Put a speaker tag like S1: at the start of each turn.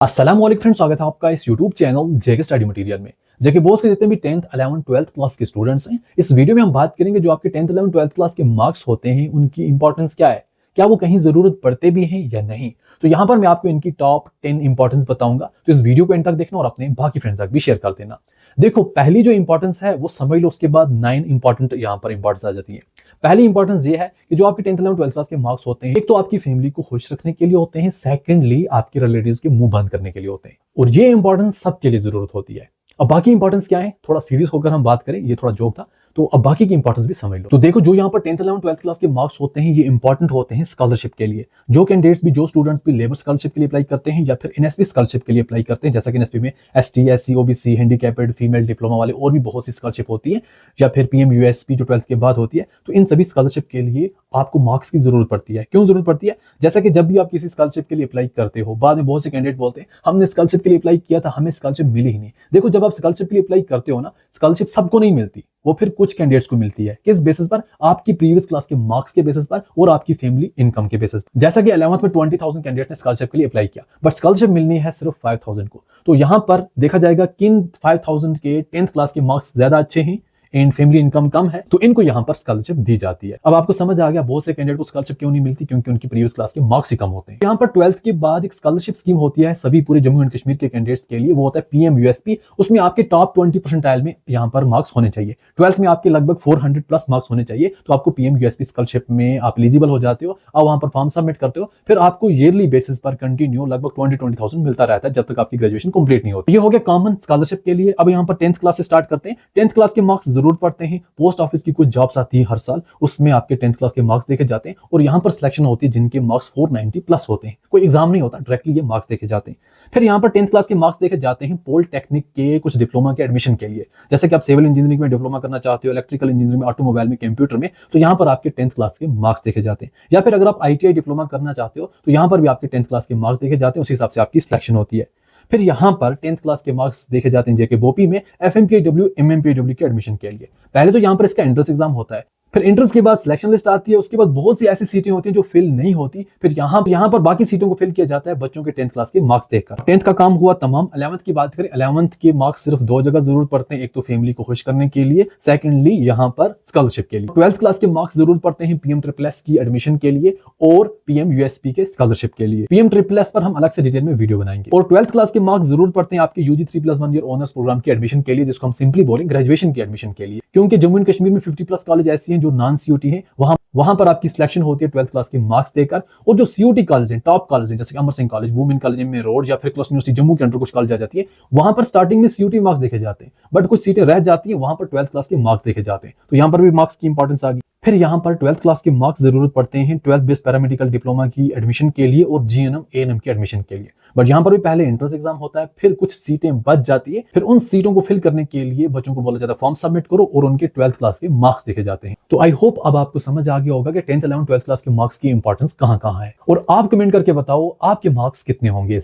S1: अस्सलाम वालेकुम फ्रेंड्स, स्वागत है आपका इस यूट्यूब चैनल जेके स्टडी मटेरियल में। जेके बोर्ड के जितने भी 10th 11th 12th क्लास के स्टूडेंट्स हैं, इस वीडियो में हम बात करेंगे जो आपके 10th 11th 12th क्लास के मार्क्स होते हैं उनकी इंपॉर्टेंस क्या है, क्या वो कहीं जरूरत पड़ते भी हैं या नहीं। तो यहाँ पर मैं आपको इनकी टॉप 10 इंपॉर्टेंस बताऊंगा, तो इस वीडियो को एंड तक देखना और अपने बाकी फ्रेंड्स तक भी शेयर कर देना। देखो, पहली जो इंपॉर्टेंस है वो समझ लो, उसके बाद 9 इंपॉर्टेंट यहाँ पर इंपॉर्टेंस आ जाती है। पहली इंपॉर्टेंस ये है कि जो आपके 10th 11th 12th क्लास के मार्क्स होते हैं, एक तो आपकी फैमिली को खुश रखने के लिए होते हैं, सेकंडली आपके रिलेटिव्स के मुंह बंद करने के लिए होते हैं, और ये इंपॉर्टेंस सबके लिए जरूरत होती है। अब बाकी इंपॉर्टेंस क्या है, थोड़ा सीरियस होकर हम बात करें, ये थोड़ा जोक था, तो अब बाकी की इंपॉर्टेंस भी समझ लो। तो देखो, जो यहाँ पर 10th 11th 12th क्लास के मार्क्स होते हैं ये इंपॉर्टेंट होते हैं स्कॉलरशिप के लिए। जो कैंडिडेट्स भी, जो स्टूडेंट्स भी लेबर स्कॉलरशिप के लिए अप्लाई करते हैं या फिर एनएसपी स्कॉलरशिप के लिए अप्लाई करते हैं, जैसा कि एनएसपी में ST, SC, OBC, handicapped, female diploma वाले और भी बहुत सी स्कॉलरशिप होती है, या फिर पीएम यूएसपी जो 12th के बाद होती है, तो इन सभी स्कॉलरशिप के लिए आपको मार्क्स की जरूरत पड़ती है। क्यों जरूरत पड़ती है? जैसा कि जब भी आप किसी स्कॉलरशिप के लिए अप्लाई करते हो, बाद में बहुत से कैंडिडेट बोलते हैं हमने स्कॉलरशिप के लिए अप्लाई किया था, हमें स्कॉलरशिप मिली ही नहीं। देखो, जब आप स्कॉलरशिप के लिए अप्लाई करते हो ना, स्कॉलरशिप सबको नहीं मिलती, वो फिर कुछ कैंडिडेट्स को मिलती है। किस बेसिस पर? आपकी प्रीवियस क्लास के मार्क्स के बेसिस पर और आपकी फैमिली इनकम के बेसिस पर। जैसा कि 11th में 20,000 कैंडिडेट्स ने स्कॉलरशिप के लिए अप्लाई किया, बट स्कॉलरशिप मिलनी है सिर्फ 5,000 को। तो यहां पर देखा जाएगा किन 5,000 के 10th क्लास के मार्क्स ज्यादा अच्छे हैं एंड फैमिली इनकम कम है, तो इनको यहां पर स्कॉलरशिप दी जाती है। अब आपको समझ आ गया बहुत से कैंडिडेट को स्कॉलरशिप क्यों नहीं मिलती, क्योंकि उनकी प्रीवियस क्लास के मार्क्स ही कम होते हैं। यहां पर 12th के बाद एक स्कॉलरशिप स्कीम होती है सभी पूरे जम्मू एंड कश्मीर के कैंडिडेट्स के लिए, वो होता है पीएम यूएसपी। उसमें आपके टॉप 20% में यहां पर मार्क्स होने चाहिए। 12th में आपके लगभग 400 प्लस मार्क्स होने चाहिए, तो आपको पीएम यूएसपी स्कॉलरशिप में आप एलिजिबल हो जाते हो। अब वहां पर फॉर्म सबमिट करते हो, फिर आपको ईयरली बेसिस पर कंटिन्यू लगभग 20,000 मिलता रहता है जब तक आपकी ग्रेजुएशन कंप्लीट नहीं होती। ये हो गया कॉमन स्कॉलरशिप के लिए। अब यहाँ पर 10th क्लास से स्टार्ट करते हैं। 10th क्लास के मार्क्स जरूर पड़ते हैं। पोस्ट ऑफिस की कुछ जॉब्स आती है हर साल, उसमें आपके 10th क्लास के मार्क्स देखे जाते हैं, और यहाँ पर सिलेक्शन होती है जिनके मार्क्स 490 प्लस होते हैं। कोई एग्जाम नहीं होता, डायरेक्टली ये मार्क्स देखे जाते हैं। फिर यहाँ पर 10th क्लास के मार्क्स देखे जाते हैं पॉलिटेक्निक के कुछ डिप्लोमा के एडमिशन के लिए। जैसे कि आप सिविल इंजीनियरिंग में डिप्लोमा करना चाहते हो, इलेक्ट्रिकल इंजीनियरिंग में, ऑटोमोबाइल में, कंप्यूटर में, तो यहाँ पर आपके 10th क्लास के मार्क्स देखे जाते हैं। या फिर अगर आप आईटीआई डिप्लोमा करना चाहते हो, तो यहाँ पर भी आपके 10th क्लास के मार्क्स देखे जाते हैं, उस हिसाब से आपकी सिलेक्शन होती है। फिर यहाँ पर 10th क्लास के मार्क्स देखे जाते हैं जेके बोपी में एफएमपीडब्ल्यू, एमएमपीडब्ल्यू के एडमिशन के लिए। पहले तो यहाँ पर इसका एंट्रेंस एग्जाम होता है, फिर एंट्रेंस के बाद सिलेक्शन लिस्ट आती है, उसके बाद बहुत सी ऐसी सीटें होती हैं जो फिल नहीं होती, फिर यहाँ पर बाकी सीटों को फिल किया जाता है बच्चों के 10th क्लास के मार्क्स देखकर। 10th का काम हुआ तमाम। 11th की बात करें, 11th के मार्क्स सिर्फ दो जगह जरूरत पड़ते हैं, एक तो फैमिली को खुश करने के लिए, सेकंडली यहाँ पर स्कॉलरशिप के लिए। 12th क्लास के मार्क्स जरूरत पड़ते हैं पीएम ट्रिपल एस की एडमिशन के लिए और पीएम यूएसपी के स्कॉलरशिप के लिए। पीएम ट्रिपल एस पर हम अलग से डिटेल में वीडियो बनाएंगे। और 12th क्लास के मार्क्स जरूरत पड़ते हैं आपके यूजी 3+1 ईयर ऑनर्स प्रोग्राम की एडमिशन के लिए, जिसको हम सिंपली बोलें ग्रेजुएशन की एडमिशन के लिए। क्योंकि जम्मू एंड कश्मीर में 50+ कॉलेज ऐसी हैं जो नॉन सीयूटी है, वहां पर आपकी सिलेक्शन होती है 12th क्लास के मार्क्स देकर। और जो सीयूटी कॉलेज हैं, टॉप कॉलेज हैं, जैसे Amar Singh college, women college में रोड, या फिर क्लस्टर यूनिवर्सिटी जम्मू के अंडर कुछ कॉलेज आ जाती है, वहां पर स्टार्टिंग में सीयूटी मार्क्स देखे जाते हैं, बट कुछ सीटें रह जाती हैं, वहां पर 12th क्लास के मार्क्स देखे जाते हैं। तो यहाँ पर भी मार्क्स की इंपॉर्टेंस आ गई। फिर यहाँ पर 12th क्लास के मार्क्स जरूरत पड़ते हैं 12th बेस्ड पैरामेडिकल डिप्लोमा की एडमिशन के लिए और जीएनएम एएनएम की एडमिशन के लिए। बट यहाँ पर भी पहले एंट्रेंस एग्जाम होता है, फिर कुछ सीटें बच जाती है, फिर उन सीटों को फिल करने के लिए बच्चों को बोला जाता है फॉर्म सबमिट करो, और उनके 12th क्लास के मार्क्स देखे जाते हैं। तो आई होप अब आपको समझ आ गया होगा कि 10th 11th 12th क्लास के मार्क्स की इंपॉर्टेंस कहाँ कहाँ है। और आप कमेंट करके बताओ आपके मार्क्स कितने होंगे।